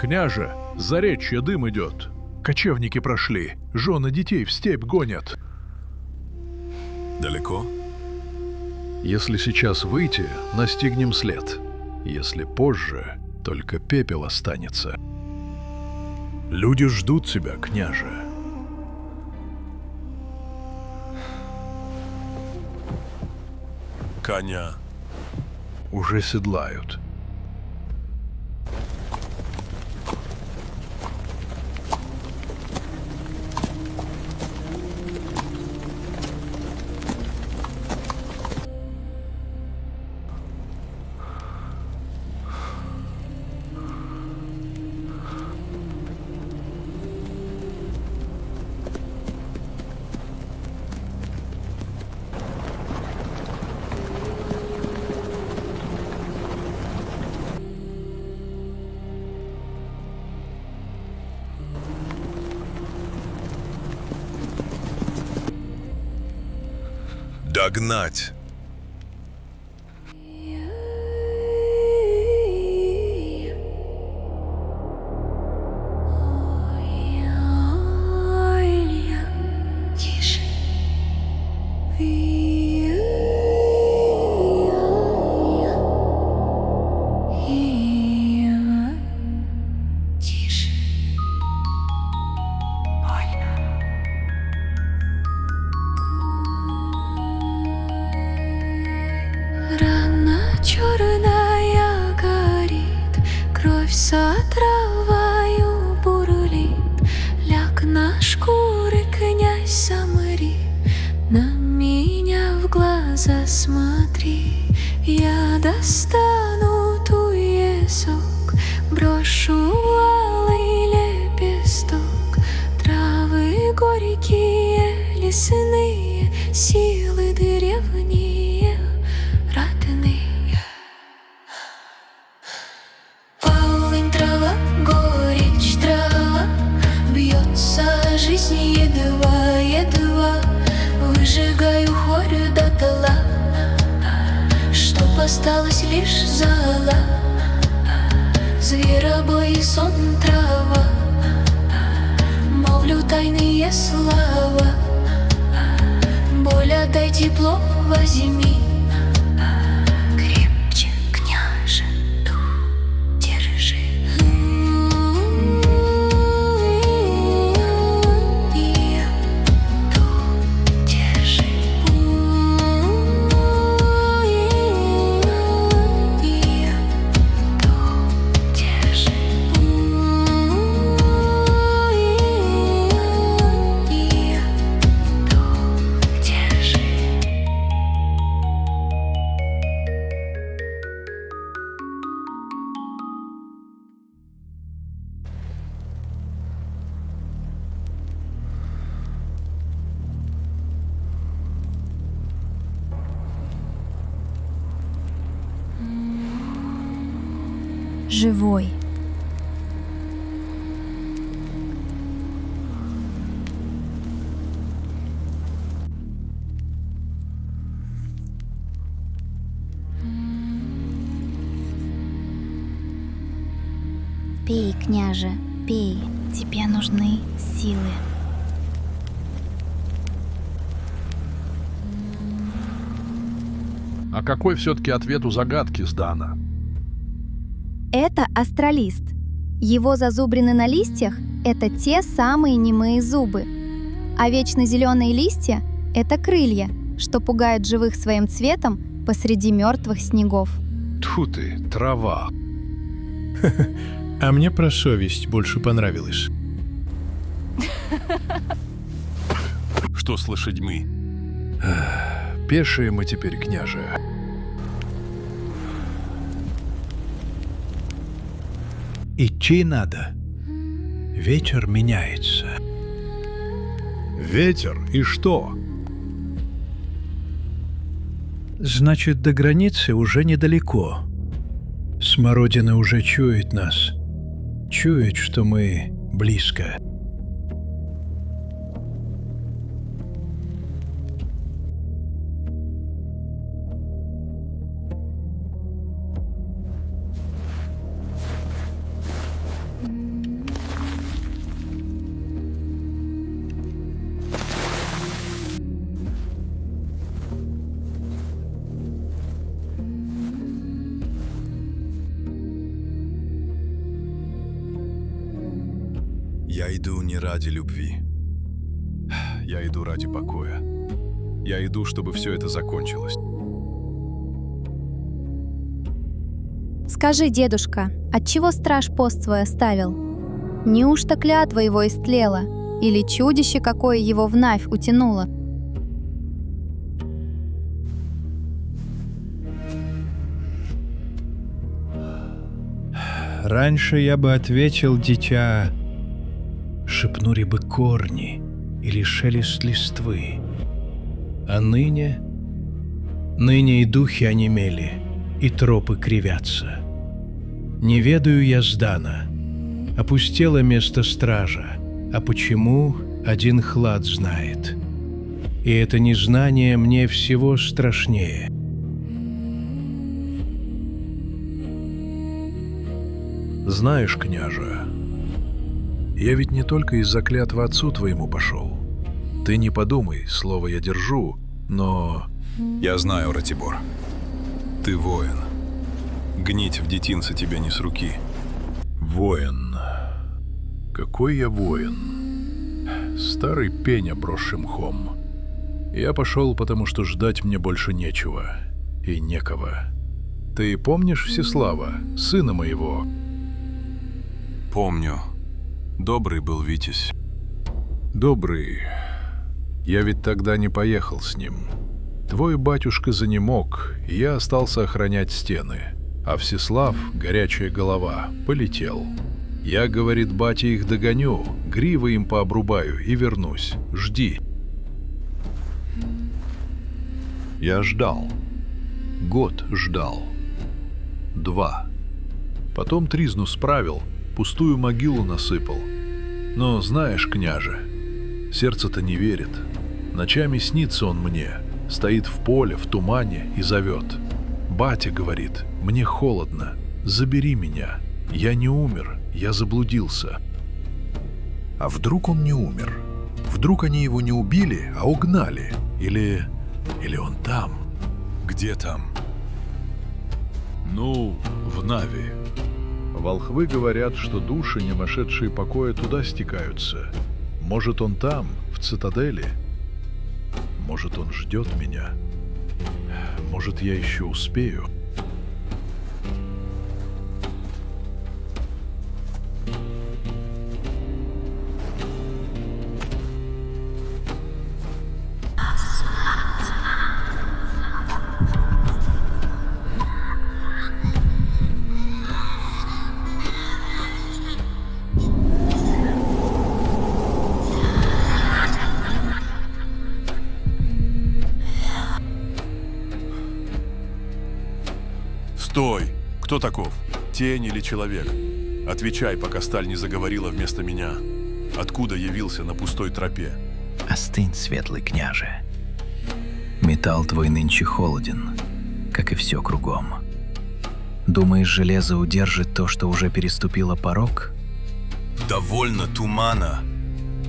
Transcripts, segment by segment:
«Княже, с заречья дым идет. Кочевники прошли, жены детей в степь гонят». Далеко? «Если сейчас выйти, настигнем след. Если позже, только пепел останется». «Люди ждут тебя, княже». Коня. «Уже седлают». Догнать. Тише. Тише. Больно. Рана черная горит, кровь с отравою бурлит. Ляг на шкуры, князь, замри, на меня в глаза смотри. Я достану туесок, брошу алый лепесток. Травы горькие, лесные, силы древние, родные. Полынь, трава, горечь, трава, бьется жизнь едва-едва. Выжигаю хорю дотла, чтоб осталась лишь зола. Зверобой и сон, трава, молвлю тайные слова. Боль отдай, тепло возьми. Крепче, княже, дух держи. Я дух держи. Я дух держи. Я дух держи. Живой. Пей, княже, пей. Тебе нужны силы. А какой все-таки ответ у загадки сдана? Это астролист. Его зазубрины на листьях — это те самые немые зубы. А вечно зеленые листья — это крылья, что пугают живых своим цветом посреди мертвых снегов. Тьфу ты, трава. А мне про совесть больше понравилось. Что с лошадьми? Пешие мы теперь, княже. Идти надо. Ветер меняется. Ветер и что? Значит, до границы уже недалеко. Смородина уже чует нас. Чует, что мы близко. Я иду не ради любви. Я иду ради покоя. Я иду, чтобы все это закончилось. Скажи, дедушка, отчего страж пост свой оставил? Неужто клятва его истлела? Или чудище какое его в Навь утянуло? Раньше я бы ответил, дитя, шепнули бы корни или шелест листвы. А ныне и духи онемели, и тропы кривятся. Не ведаю я сдана, опустело место стража, а почему один хлад знает. И это незнание мне всего страшнее. Знаешь, княже, я ведь не только из-за клятвы отцу твоему пошел. Ты не подумай, слово я держу, но... Я знаю, Ратибор. Ты воин. Гнить в детинце тебе не с руки. Воин. Какой я воин? Старый пень, обросший мхом. Я пошел, потому что ждать мне больше нечего и некого. Ты помнишь Всеслава, сына моего? Помню. Добрый был Витязь. Добрый. Я ведь тогда не поехал с ним. Твой батюшка занемог, и я остался охранять стены. А Всеслав, горячая голова, полетел. Я, говорит, батя, их догоню, гривы им пообрубаю и вернусь. Жди. Я ждал. Год ждал. 2. Потом тризну справил, пустую могилу насыпал. Но знаешь, княже, сердце-то не верит. Ночами снится он мне, стоит в поле, в тумане и зовет. Батя говорит, мне холодно, забери меня. Я не умер, я заблудился. А вдруг он не умер? Вдруг они его не убили, а угнали? Или он там? Где там? Ну, в Нави. Волхвы говорят, что души, не нашедшие покоя, туда стекаются. Может, он там, в цитадели? Может, он ждет меня? Может, я еще успею? Стой! Кто таков? Тень или человек? Отвечай, пока сталь не заговорила вместо меня. Откуда явился на пустой тропе? Остынь, светлый княже. Металл твой нынче холоден, как и все кругом. Думаешь, железо удержит то, что уже переступило порог? Довольно тумана.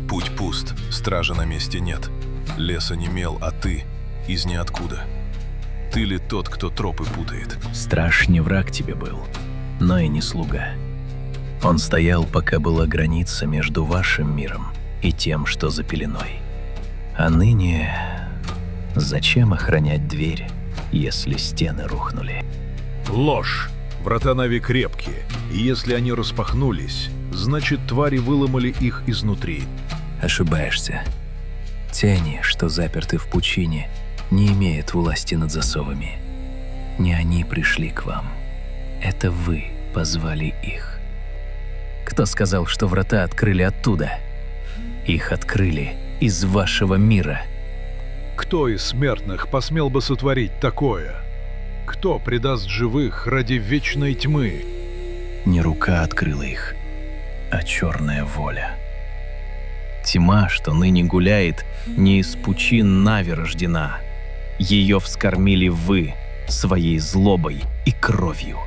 Путь пуст, стража на месте нет. Лес онемел, а ты из ниоткуда. Ты ли тот, кто тропы путает? Страж не враг тебе был, но и не слуга. Он стоял, пока была граница между вашим миром и тем, что за пеленой. А ныне зачем охранять дверь, если стены рухнули? Ложь! Врата Нави крепкие, и если они распахнулись, значит, твари выломали их изнутри. Ошибаешься. Тени, что заперты в пучине, не имеют власти над засовами. Не они пришли к вам. Это вы позвали их. Кто сказал, что врата открыли оттуда? Их открыли из вашего мира. Кто из смертных посмел бы сотворить такое? Кто предаст живых ради вечной тьмы? Не рука открыла их, а черная воля. Тьма, что ныне гуляет, не из пучин Нави рождена. Ее вскормили вы своей злобой и кровью.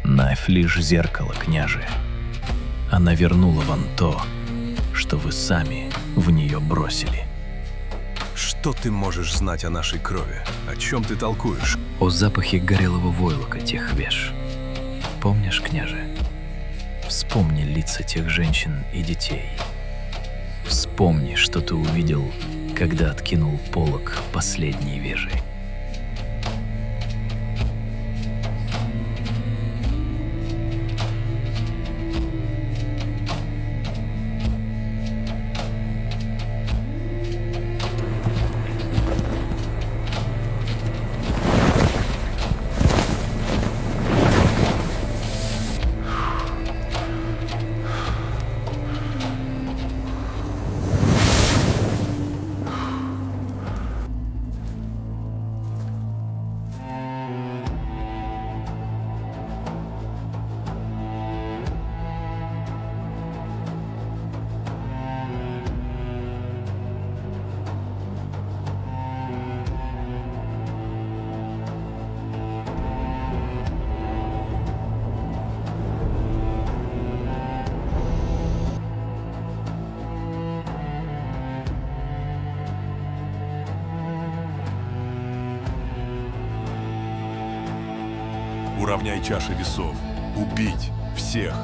Навь лишь зеркало, княже. Она вернула вам то, что вы сами в нее бросили. Что ты можешь знать о нашей крови? О чем ты толкуешь? О запахе горелого войлока тех веш. Помнишь, княже? Вспомни лица тех женщин и детей. Вспомни, что ты увидел, когда откинул полог последней вежи. Уравняй чаши весов. Убить всех.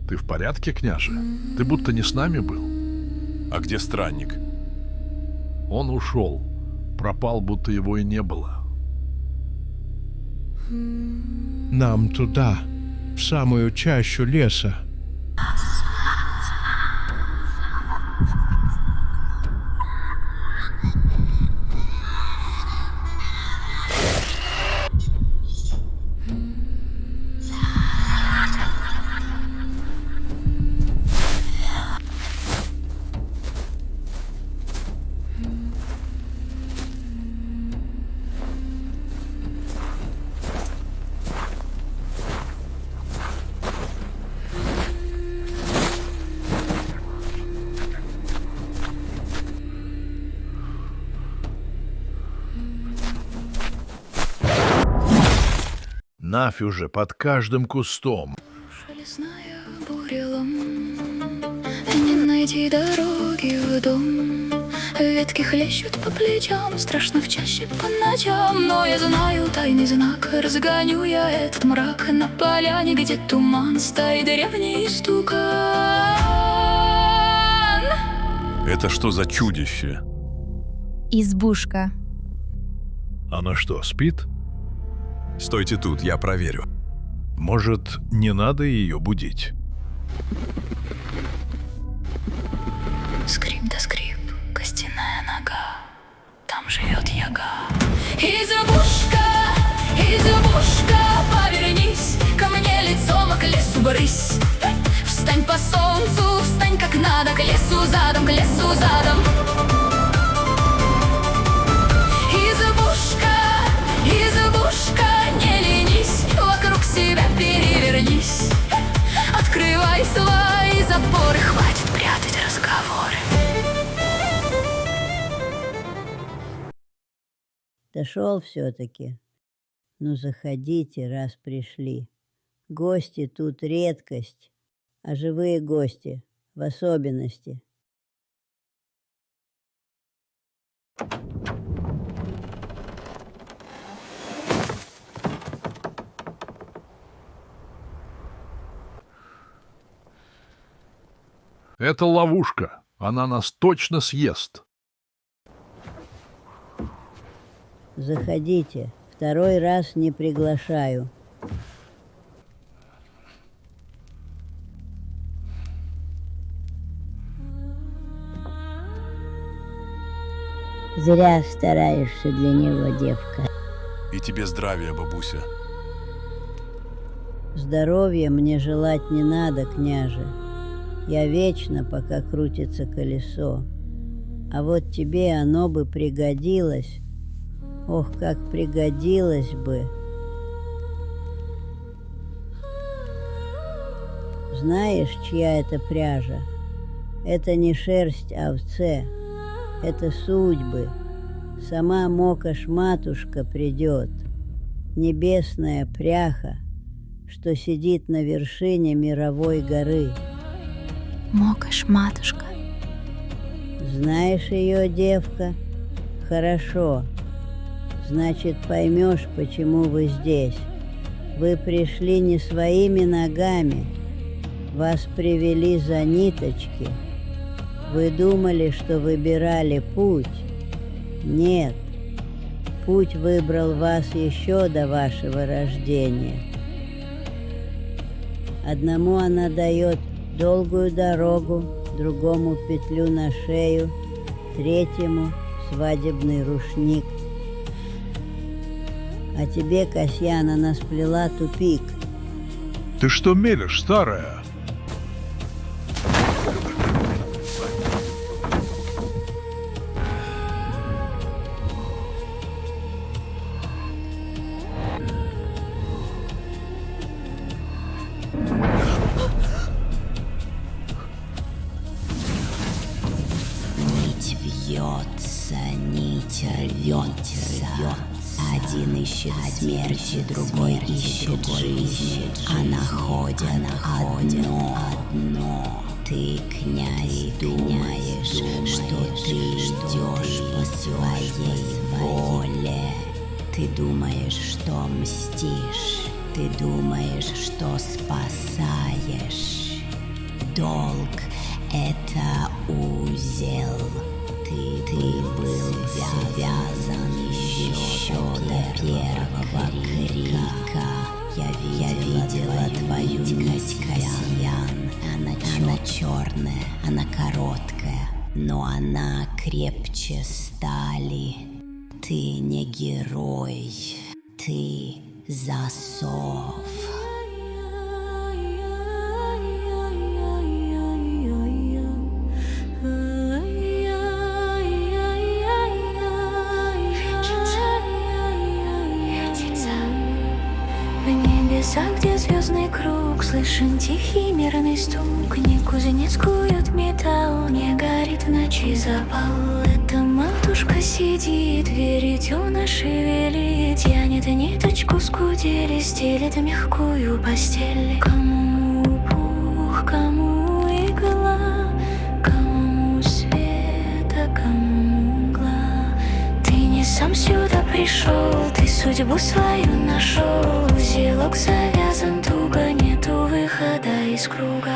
Ты в порядке, княже? Ты будто не с нами был. А где странник? Он ушел. Пропал, будто его и не было. Нам туда, в самую чащу леса. Нафь уже под каждым кустом. Лесная бурелом, не найти дороги в дом. Ветки хлещут по плечам, страшно в чаще по ночам. Но я знаю тайный знак, разгоню я этот мрак. На поляне, где туман, стоит древний стукан. Это что за чудище? Избушка. Она что, спит? Стойте тут, я проверю. Может, не надо ее будить? Скрип да скрип, костяная нога, там живет яга. Избушка, избушка, повернись ко мне лицом, к лесу брысь. Встань по солнцу, встань как надо, к лесу задом, к лесу задом. Избушка, избушка, не ленись, вокруг себя перевернись. Открывай свои запоры, хватит прятать разговоры. Дошел все-таки. Ну, заходите, раз пришли. Гости тут редкость, а живые гости в особенности. Это ловушка. Она нас точно съест. Заходите. Второй раз не приглашаю. Зря стараешься для него, девка. И тебе здравия, бабуся. Здоровья мне желать не надо, княже. Я вечно, пока крутится колесо. А вот тебе оно бы пригодилось. Ох, как пригодилось бы. Знаешь, чья это пряжа? Это не шерсть овце, это судьбы. Сама Мокош-матушка придет, небесная пряха, что сидит на вершине мировой горы. Мокош, матушка. Знаешь ее, девка? Хорошо. Значит, поймешь, почему вы здесь. Вы пришли не своими ногами. Вас привели за ниточки. Вы думали, что выбирали путь? Нет. Путь выбрал вас еще до вашего рождения. Одному она дает долгую дорогу, другому петлю на шею, третьему свадебный рушник. А тебе, Касьян, она сплела тупик. Ты что мелешь, старая? Нить вьется, нить рвется. Один ищет смерти, другой ищет жизни, а находят одно. Ты, князь, думаешь, что ты идешь по своей воле. Ты думаешь, что мстишь. Ты думаешь, что спасаешь. Долг — это узел. Ты был связан еще до первого крика. Я видела твою нить, Касьян. Она черная, она короткая, но она крепче стали. Ты не герой, ты засов. Где звездный круг, слышен тихий мирный стук. Не кузнец кует металл, не горит в ночи запал. Эта матушка сидит, веретена шевелит, тянет ниточку с кудели, стелит мягкую постель. Кому пух, кому игла, кому свет, а кому мгла. Ты не сам сюда пришел, ты судьбу свою нашел. Узелок завязан туго, нету выхода из круга.